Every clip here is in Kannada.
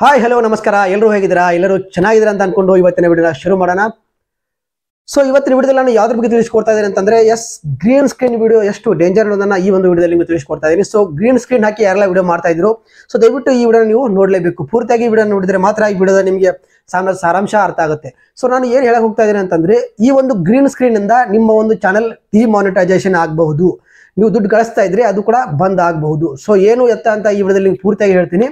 ಹಾಯ್ ಹಲೋ ನಮಸ್ಕಾರ ಎಲ್ಲರೂ ಹೇಗಿದ್ದೀರಾ ಎಲ್ಲರೂ ಚೆನ್ನಾಗಿದ್ದೀರಾ ಅಂತ ಅನ್ಕೊಂಡು ಇವತ್ತಿನ ವಿಡಿಯೋನ ಶುರು ಮಾಡೋಣ. ಸೊ ಇವತ್ತಿನ ವಿಡಿಯೋದಲ್ಲಿ ನಾನು ಯಾವ್ದ್ರ ಬಗ್ಗೆ ತಿಳಿಸ್ಕೊಡ್ತಾ ಇದ್ದೀನಿ ಅಂತಂದ್ರೆ ಗ್ರೀನ್ ಸ್ಕ್ರೀನ್ ವಿಡಿಯೋ ಎಷ್ಟು ಡೇಂಜರ್ ಅನ್ನೋದನ್ನ ಈ ಒಂದು ವಿಡಿಯೋದಲ್ಲಿ ನಿಮಗೆ ತಿಳಿಸ್ಕೊಡ್ತಾ ಇದ್ದೀನಿ. ಸೊ ಗ್ರೀನ್ ಸ್ಕ್ರೀನ್ ಹಾಕಿ ಯಾರೆಲ್ಲ ವಿಡಿಯೋ ಮಾಡ್ತಾ ಇದ್ರು ಸೊ ದಯವಿಟ್ಟು ಈ ವಿಡಿಯೋ ನೀವು ನೋಡಲೇಬೇಕು. ಪೂರ್ತಿಯಾಗಿ ವಿಡಿಯೋ ನೋಡಿದ್ರೆ ಮಾತ್ರ ಈ ವಿಡಿಯೋದ ನಿಮಗೆ ಸಾರಾಂಶ ಅರ್ಥ ಆಗುತ್ತೆ. ಸೊ ನಾನು ಏನು ಹೇಳಕ್ ಹೋಗ್ತಾ ಇದ್ದೀನಿ ಅಂತಂದ್ರೆ ಈ ಒಂದು ಗ್ರೀನ್ ಸ್ಕ್ರೀನ್ ಇಂದ ನಿಮ್ಮ ಒಂದು ಚಾನಲ್ ಡಿಮಾನಿಟೈಸೇಷನ್ ಆಗಬಹುದು. ನೀವು ದುಡ್ಡು ಗಳಿಸ್ತಾ ಇದ್ರೆ ಅದು ಕೂಡ ಬಂದ್ ಆಗಬಹುದು. ಸೊ ಏನು ಎತ್ತ ಅಂತ ಈ ವಿಡಿಯೋದಲ್ಲಿ ಪೂರ್ತಿಯಾಗಿ ಹೇಳ್ತೀನಿ.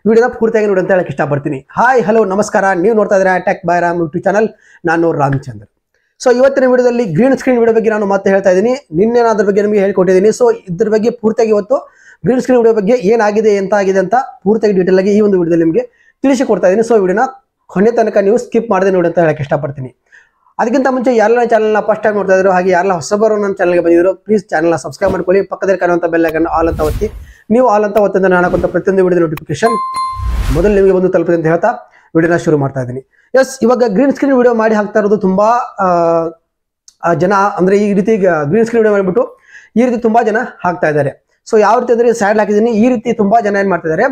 ವಿಡಿಯೋನ ಪೂರ್ತಿಯಾಗಿ ನೋಡಿ ಅಂತ ಹೇಳಕ್ ಇಷ್ಟಪಡ್ತೀನಿ. ಹಾಯ್ ಹಲೋ ನಮಸ್ಕಾರ, ನೀವು ನೋಡ್ತಾ ಇದ್ದೀರಾ tech by Ram YouTube channel. ನಾನು ರಾಮಚಂದ್ರ. ಸೊ ಇವತ್ತಿನ ವಿಡಿಯೋದಲ್ಲಿ ಗ್ರೀನ್ ಸ್ಕ್ರೀನ್ ವಿಡಿಯೋ ಬಗ್ಗೆ ನಾನು ಮತ್ತೆ ಹೇಳ್ತಾ ಇದ್ದೀನಿ. ನಿನ್ನೆ ನಾನು ಅದ್ರ ಬಗ್ಗೆ ನಿಮಗೆ ಹೇಳ್ಕೊಟ್ಟಿದ್ದೀನಿ. ಸೊ ಇದ್ರ ಬಗ್ಗೆ ಪೂರ್ತಿಯಾಗಿ ಇವತ್ತು ಗ್ರೀನ್ ಸ್ಕ್ರೀನ್ ವಿಡಿಯೋ ಬಗ್ಗೆ ಏನಾಗಿದೆ ಎಂತ ಆಗಿದೆ ಅಂತ ಪೂರ್ತಿಯಾಗಿ ಡೀಟೇಲ್ ಆಗಿ ಈ ಒಂದು ವಿಡಿಯೋದಲ್ಲಿ ನಿಮಗೆ ತಿಳಿಸಿಕೊಡ್ತಾ ಇದ್ದೀನಿ. ಸೊ ವಿಡಿಯೋನ ಕೊನೆ ತನಕ ನೀವು ಸ್ಕಿಪ್ ಮಾಡದೆ ನೋಡಿ ಅಂತ ಹೇಳಕ್ ಇಷ್ಟಪಡ್ತೀನಿ. ಅದಕ್ಕಿಂತ ಮುಂಚೆ ಯಾರೆಲ್ಲ ಚಾನಲ್ನ ಫಸ್ಟ್ ಟೈಮ್ ನೋಡ್ತಾ ಇದ್ರು ಹಾಗೆ ಯಾರೆಲ್ಲ ಹೊಸಬರು ನನ್ನ ಚಾನಲ್ಗೆ ಬಂದಿದ್ರು ಪ್ಲೀಸ್ ಚಾನಲ್ನ ಸಬ್ಸ್ಕ್ರೈಬ್ ಮಾಡ್ಕೊಳ್ಳಿ. ಪಕ್ಕದಲ್ಲಿ ಕಾಣುವಂಥ ಬೆಲ್ ಐಕಾನ್ ಆಲ್ ಅಂತ ಒತ್ತಿ. ನೀವು ಆಲ್ ಅಂತ ಒತ್ತಿಂದ ನಾನು ಹಾಕುವಂಥ ಪ್ರತಿಯೊಂದು ವಿಡಿಯೋ ನೋಟಿಫಿಕೇಶನ್ ಮೊದಲು ನಿಮಗೆ ಬಂದು ತಲುಪಿದೆ ಅಂತ ಹೇಳ್ತಾ ವಿಡಿಯೋನ ಶುರು ಮಾಡ್ತಾ ಇದ್ದೀನಿ. ಇವಾಗ ಗ್ರೀನ್ ಸ್ಕ್ರೀನ್ ವಿಡಿಯೋ ಮಾಡಿ ಹಾಕ್ತಾ ಇರೋದು ತುಂಬಾ ಜನ, ಅಂದ್ರೆ ಈ ರೀತಿ ಗ್ರೀನ್ ಸ್ಕ್ರೀನ್ ವಿಡಿಯೋ ಮಾಡಿಬಿಟ್ಟು ಈ ರೀತಿ ತುಂಬಾ ಜನ ಹಾಕ್ತಾ ಇದ್ದಾರೆ. ಸೊ ಯಾವ ರೀತಿ ಅಂದ್ರೆ ಸೈಡ್ ಹಾಕಿದ್ದೀನಿ, ಈ ರೀತಿ ತುಂಬಾ ಜನ ಏನ್ ಮಾಡ್ತಾ ಇದ್ದಾರೆ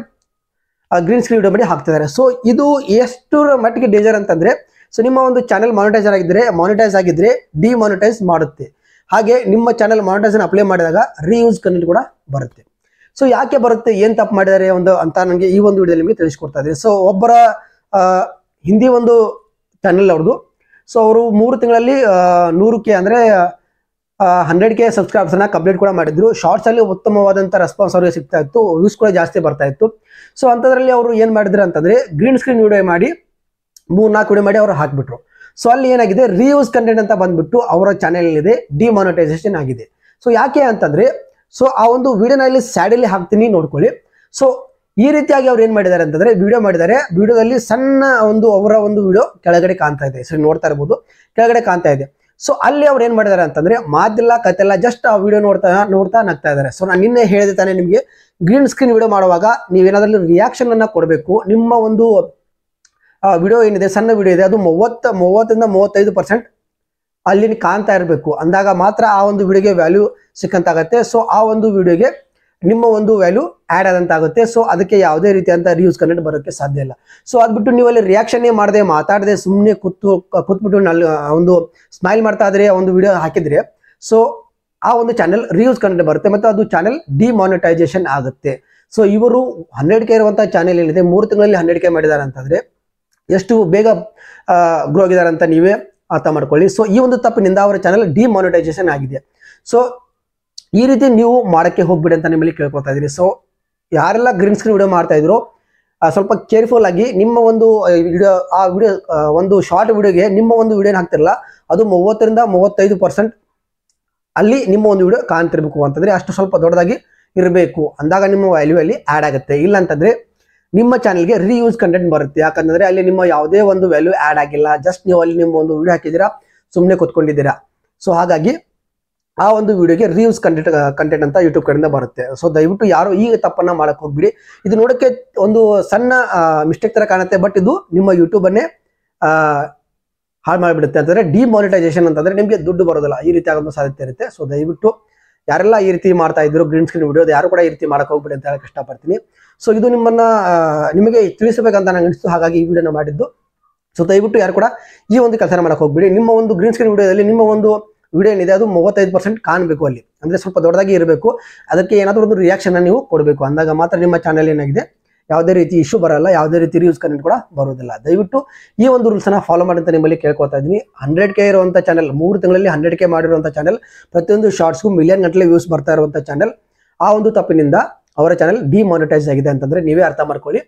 ಗ್ರೀನ್ ಸ್ಕ್ರೀನ್ ವಿಡಿಯೋ ಮಾಡಿ ಹಾಕ್ತಿದ್ದಾರೆ. ಸೊ ಇದು ಎಷ್ಟು ಮಟ್ಟಿಗೆ ಡೇಂಜರ್ ಅಂತಂದ್ರೆ, ಸೊ ನಿಮ್ಮ ಒಂದು ಚಾನೆಲ್ ಮಾನಿಟೈಸ್ ಆಗಿದ್ರೆ ಡಿಮಾನಿಟೈಸ್ ಮಾಡುತ್ತೆ. ಹಾಗೆ ನಿಮ್ಮ ಚಾನೆಲ್ ಮಾನಿಟೈಸೇಷನ್ ಅಪ್ಲೈ ಮಾಡಿದಾಗ ರೀಯೂಸ್ ಕಂಟೆಂಟ್ ಕೂಡ ಬರುತ್ತೆ. ಸೊ ಯಾಕೆ ಬರುತ್ತೆ, ಏನ್ ತಪ್ಪು ಮಾಡಿದ್ದಾರೆ ಒಂದು ಅಂತ ನನಗೆ ಈ ಒಂದು ವಿಡಿಯೋದಲ್ಲಿ ನಿಮಗೆ ತಿಳಿಸ್ಕೊಡ್ತಾ ಇದ್ದೀನಿ. ಸೊ ಒಬ್ಬರ ಹಿಂದಿ ಒಂದು ಚಾನೆಲ್ ಅವ್ರದ್ದು. ಸೊ ಅವರು 3 ತಿಂಗಳಲ್ಲಿ 100K ಅಂದ್ರೆ 100K ಸಬ್ಸ್ಕ್ರೈಬರ್ಸ್ನ ಕಂಪ್ಲೀಟ್ ಕೂಡ ಮಾಡಿದ್ರು. ಶಾರ್ಟ್ಸ್ ಅಲ್ಲಿ ಉತ್ತಮವಾದಂಥ ರೆಸ್ಪಾನ್ಸ್ ಅವ್ರಿಗೆ ಸಿಗ್ತಾ ಇತ್ತು, ವ್ಯೂಸ್ ಕೂಡ ಜಾಸ್ತಿ ಬರ್ತಾ ಇತ್ತು. ಸೊ ಅಂಥದ್ರಲ್ಲಿ ಅವರು ಏನ್ ಮಾಡಿದ್ರು ಅಂತಂದ್ರೆ ಗ್ರೀನ್ ಸ್ಕ್ರೀನ್ ವಿಡಿಯೋ ಮಾಡಿ 3-4 ವಿಡಿಯೋ ಮಾಡಿ ಅವರು ಹಾಕ್ಬಿಟ್ರು. ಸೊ ಅಲ್ಲಿ ಏನಾಗಿದೆ, ರೀಯೂಸ್ ಕಂಟೆಂಟ್ ಅಂತ ಬಂದ್ಬಿಟ್ಟು ಅವರ ಚಾನೆಲ್ ಇದೆ ಡಿಮಾನಿಟೈಸೇಷನ್ ಆಗಿದೆ. ಸೊ ಯಾಕೆ ಅಂತಂದ್ರೆ, ಸೊ ಆ ಒಂದು ವಿಡಿಯೋನಲ್ಲಿ ಸ್ಯಾಡಲ್ಲಿ ಹಾಕ್ತೀನಿ ನೋಡ್ಕೊಳ್ಳಿ. ಸೊ ಈ ರೀತಿಯಾಗಿ ಅವ್ರು ಏನ್ ಮಾಡಿದ್ದಾರೆ ಅಂತಂದ್ರೆ ವಿಡಿಯೋ ಮಾಡಿದ್ದಾರೆ. ವಿಡಿಯೋದಲ್ಲಿ ಸಣ್ಣ ಒಂದು ಅವರ ಒಂದು ವಿಡಿಯೋ ಕೆಳಗಡೆ ಕಾಣ್ತಾ ಇದೆ. ಸೊ ನೋಡ್ತಾ ಇರ್ಬೋದು ಕೆಳಗಡೆ ಕಾಣ್ತಾ ಇದೆ. ಸೊ ಅಲ್ಲಿ ಅವ್ರು ಏನ್ ಮಾಡಿದ್ದಾರೆ ಅಂತಂದ್ರೆ ಮಾತಿಲ್ಲ ಕತೆಲ್ಲ ಜಸ್ಟ್ ಆ ವಿಡಿಯೋ ನೋಡ್ತಾ ನಗ್ತಾ ಇದ್ದಾರೆ. ಸೊ ನಾನು ನಿನ್ನೆ ಹೇಳಿದೆ ತಾನೆ ನಿಮಗೆ, ಗ್ರೀನ್ ಸ್ಕ್ರೀನ್ ವಿಡಿಯೋ ಮಾಡುವಾಗ ನೀವೇನಾದ್ರೂ ರಿಯಾಕ್ಷನ್ ಅನ್ನ ಕೊಡಬೇಕು. ನಿಮ್ಮ ಒಂದು ವಿಡಿಯೋ ಏನಿದೆ, ಸಣ್ಣ ವಿಡಿಯೋ ಇದೆ, ಅದು 30-35% ಅಲ್ಲಿ ಕಾಣ್ತಾ ಇರಬೇಕು. ಅಂದಾಗ ಮಾತ್ರ ಆ ಒಂದು ವಿಡಿಯೋಗೆ ವ್ಯಾಲ್ಯೂ ಸಿಕ್ಕಂತಾಗತ್ತೆ. ಸೊ ಆ ಒಂದು ವಿಡಿಯೋಗೆ ನಿಮ್ಮ ಒಂದು ವ್ಯಾಲ್ಯೂ ಆ್ಯಡ್ ಆದಂತಾಗುತ್ತೆ. ಸೊ ಅದಕ್ಕೆ ಯಾವುದೇ ರೀತಿಯಂತ ರಿಯೂಸ್ ಕಂಟೆಂಟ್ ಬರೋಕ್ಕೆ ಸಾಧ್ಯ ಇಲ್ಲ. ಸೊ ಅದ್ಬಿಟ್ಟು ನೀವು ಅಲ್ಲಿ ರಿಯಾಕ್ಷನ್ನೇ ಮಾಡದೆ ಮಾತಾಡದೆ ಸುಮ್ಮನೆ ಕೂತ್ಬಿಟ್ಟು ಒಂದು ಸ್ಮೈಲ್ ಮಾಡ್ತಾ ಇದ್ರೆ ಒಂದು ವಿಡಿಯೋ ಹಾಕಿದ್ರೆ ಸೊ ಆ ಒಂದು ಚಾನೆಲ್ ರಿಯೂಸ್ ಕಂಟೆಂಟ್ ಬರುತ್ತೆ ಮತ್ತು ಅದು ಚಾನೆಲ್ ಡಿಮಾನಿಟೈಸೇಷನ್ ಆಗುತ್ತೆ. ಸೊ ಇವರು 100K ಇರುವಂತಹ ಚಾನೆಲ್ ಏನಿದೆ 3 ತಿಂಗಳಲ್ಲಿ 100K ಮಾಡಿದ್ದಾರೆ ಅಂತಂದ್ರೆ ಎಷ್ಟು ಬೇಗ ಗ್ರೋ ಆಗಿದ್ದಾರೆ ಅಂತ ನೀವೇ ಅರ್ಥ ಮಾಡ್ಕೊಳ್ಳಿ. ಸೊ ಈ ಒಂದು ತಪ್ಪಿನಿಂದ ಅವರ ಚಾನೆಲ್ ಡಿಮಾನಿಟೈಸೇಷನ್ ಆಗಿದೆ. ಸೊ ಈ ರೀತಿ ನೀವು ಮಾಡಕ್ಕೆ ಹೋಗ್ಬಿಡಿ ಅಂತ ನಿಮ್ಮಲ್ಲಿ ಕೇಳ್ಕೊತಾ ಇದ್ದೀನಿ. ಸೊ ಯಾರೆಲ್ಲ ಗ್ರೀನ್ ಸ್ಕ್ರೀನ್ ವಿಡಿಯೋ ಮಾಡ್ತಾ ಇದ್ರು ಸ್ವಲ್ಪ ಕೇರ್ಫುಲ್ ಆಗಿ ನಿಮ್ಮ ಒಂದು ವಿಡಿಯೋ ಒಂದು ಶಾರ್ಟ್ ವಿಡಿಯೋಗೆ ನಿಮ್ಮ ಒಂದು ವಿಡಿಯೋನ ಹಾಕ್ತಿರಲ್ಲ ಅದು 30-35% ಅಲ್ಲಿ ನಿಮ್ಮ ಒಂದು ವಿಡಿಯೋ ಕಾಣ್ತಿರ್ಬೇಕು ಅಂತಂದ್ರೆ ಅಷ್ಟು ಸ್ವಲ್ಪ ದೊಡ್ಡದಾಗಿ ಇರಬೇಕು. ಅಂದಾಗ ನಿಮ್ಮ ವ್ಯಾಲ್ಯೂ ಅಲ್ಲಿ ಆ್ಯಡ್ ಆಗುತ್ತೆ. ಇಲ್ಲ ಅಂತಂದ್ರೆ ನಿಮ್ಮ ಚಾನಲ್ಗೆ ರೀಯೂಸ್ ಕಂಟೆಂಟ್ ಬರುತ್ತೆ. ಯಾಕಂದ್ರೆ ಅಲ್ಲಿ ನಿಮ್ಮ ಯಾವುದೇ ಒಂದು ವ್ಯಾಲ್ಯೂ ಆ್ಯಡ್ ಆಗಿಲ್ಲ, ಜಸ್ಟ್ ನೀವು ಅಲ್ಲಿ ನಿಮ್ಮ ಒಂದು ವಿಡಿಯೋ ಹಾಕಿದ್ದೀರಾ, ಸುಮ್ಮನೆ ಕೂತ್ಕೊಂಡಿದ್ದೀರಾ. ಸೊ ಹಾಗಾಗಿ ಆ ಒಂದು ವಿಡಿಯೋಗೆ ರೀಯೂಸ್ ಕಂಟೆಂಟ್ ಅಂತ ಯೂಟ್ಯೂಬ್ ಕಡೆಯಿಂದ ಬರುತ್ತೆ. ಸೊ ದಯವಿಟ್ಟು ಯಾರು ಈ ತಪ್ಪನ್ನ ಮಾಡಕ್ ಹೋಗ್ಬಿಡಿ. ಇದು ನೋಡಕ್ಕೆ ಒಂದು ಸಣ್ಣ ಮಿಸ್ಟೇಕ್ ತರ ಕಾಣುತ್ತೆ, ಬಟ್ ಇದು ನಿಮ್ಮ ಯೂಟ್ಯೂಬನ್ನೇ ಹಾಳು ಮಾಡಿಬಿಡುತ್ತೆ. ಅಂತಂದ್ರೆ ಡಿಮಾನಿಟೈಸೇಷನ್ ಅಂತಂದ್ರೆ ನಿಮಗೆ ದುಡ್ಡು ಬರೋದಿಲ್ಲ, ಈ ರೀತಿ ಆಗೋದು ಸಾಧ್ಯತೆ ಇರುತ್ತೆ. ಸೊ ದಯವಿಟ್ಟು ಯಾರೆಲ್ಲ ಈ ರೀತಿ ಮಾಡ್ತಾ ಇದ್ರು ಗ್ರೀನ್ ಸ್ಕ್ರೀನ್ ವಿಡಿಯೋ ಯಾರು ಕೂಡ ಈ ರೀತಿ ಮಾಡಕ್ ಹೋಗ್ಬಿಡಿ ಅಂತ ಹೇಳಕ್ ಇಷ್ಟಪಡ್ತೀನಿ. ಸೊ ಇದು ನಿಮಗೆ ತಿಳಿಸಬೇಕಂತ ನಂಗೆ ಅನಿಸ್ತು, ಹಾಗಾಗಿ ಈ ವಿಡಿಯೋನ ಮಾಡಿದ್ದು. ಸೊ ದಯವಿಟ್ಟು ಯಾರು ಕೂಡ ಈ ಒಂದು ಕೆಲಸ ಮಾಡಕ್ ಹೋಗ್ಬಿಡಿ. ನಿಮ್ಮ ಒಂದು ಗ್ರೀನ್ ಸ್ಕ್ರೀನ್ ವಿಡಿಯೋದಲ್ಲಿ ನಿಮ್ಮ ಒಂದು ವಿಡಿಯೋ ಏನಿದೆ ಅದು 35% ಕಾಣಬೇಕು, ಅಲ್ಲಿ ಅಂದ್ರೆ ಸ್ವಲ್ಪ ದೊಡ್ಡದಾಗಿ ಇರಬೇಕು. ಅದಕ್ಕೆ ಏನಾದರೂ ಒಂದು ರಿಯಾಕ್ಷನ್ ನೀವು ಕೊಡಬೇಕು. ಅಂದಾಗ ಮಾತ್ರ ನಿಮ್ಮ ಚಾನೆಲ್ ಏನಾಗಿದೆ ಯಾವುದೇ ರೀತಿ ಇಶ್ಯೂ ಬರಲ್ಲ, ಯಾವುದೇ ರೀತಿ ರಿವ್ಯೂಸ್ ಕಂಟೆಂಟ್ ಕೂಡ ಬರೋದಿಲ್ಲ. ದಯವಿಟ್ಟು ಈ ಒಂದು ರೂಲ್ಸ್ ಅನ್ನ ಫಾಲೋ ಮಾಡಿ ಅಂತ ನಿಮ್ಮಲ್ಲಿ ಕೇಳ್ಕೊತಾ ಇದ್ದೀನಿ. 100K ಇರುವಂತ ಚಾನಲ್, 3 ತಿಂಗಳಲ್ಲಿ 100K ಮಾಡಿರುವಂತ ಚಾನಲ್, ಪ್ರತಿಯೊಂದು ಶಾರ್ಟ್ಸ್ಗೂ ಮಿಲಿಯನ್ ಗಟ್ಟಲೆ ವ್ಯೂಸ್ ಬರ್ತಾ ಇರುವಂತ ಚಾನಲ್, ಆ ಒಂದು ತಪ್ಪಿನಿಂದ ಅವರ ಚಾನಲ್ ಡಿಮಾನಿಟೈಸ್ ಆಗಿದೆ ಅಂತಂದ್ರೆ ನೀವೇ ಅರ್ಥ ಮಾಡ್ಕೊಳ್ಳಿ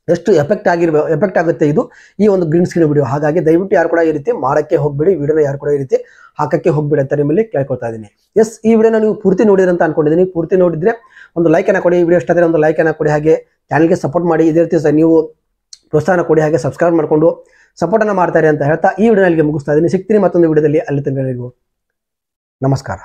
ಎಷ್ಟು ಎಫೆಕ್ಟ್ ಆಗುತ್ತೆ ಇದು ಈ ಒಂದು ಗ್ರೀನ್ ಸ್ಕ್ರೀನ್ ವಿಡಿಯೋ. ಹಾಗಾಗಿ ದಯವಿಟ್ಟು ಯಾರು ಕೂಡ ಈ ರೀತಿ ಮಾಡಕ್ಕೆ ಹೋಗ್ಬೇಡಿ, ವಿಡಿಯೋನ ಯಾರು ಕೂಡ ಈ ರೀತಿ ಹಾಕಕ್ಕೆ ಹೋಗ್ಬೇಡಿ ಅಂತ ನಿಮ್ಮಲ್ಲಿ ಕೇಳ್ಕೊಳ್ತಾ ಇದ್ದೀನಿ. ಈ ವಿಡಿಯೋನ ನೀವು ಪೂರ್ತಿ ನೋಡಿದ್ರೆ ಅಂತ ಅನ್ಕೊಂಡಿದ್ದೀನಿ. ಪೂರ್ತಿ ನೋಡಿದ್ರೆ ಒಂದು ಲೈಕ್ ಅನ್ನ ಕೊಡಿ, ವಿಡಿಯೋ ಇಷ್ಟ ಆದರೆ ಒಂದು ಲೈಕ್ ಅನ್ನ ಕೊಡಿ, ಹಾಗೆ ಚಾನಲ್ಗೆ ಸಪೋರ್ಟ್ ಮಾಡಿ. ಇದೇ ರೀತಿ ನೀವು ಪ್ರೋತ್ಸಾಹ ಕೊಡಿ, ಹಾಗೆ ಸಬ್ಸ್ಕ್ರೈಬ್ ಮಾಡ್ಕೊಂಡು ಸಪೋರ್ಟ್ ಅನ್ನ ಮಾಡ್ತಾರೆ ಅಂತ ಹೇಳ್ತಾ ಈ ವಿಡಿಯೋನ ಇಲ್ಲಿಗೆ ಮುಗಿಸ್ತಾ ಇದ್ದೀನಿ. ಸಿಗ್ತೀನಿ ಮತ್ತೊಂದು ವಿಡಿಯೋದಲ್ಲಿ. ಅಲ್ಲಿ ತನಕ ನಮಸ್ಕಾರ.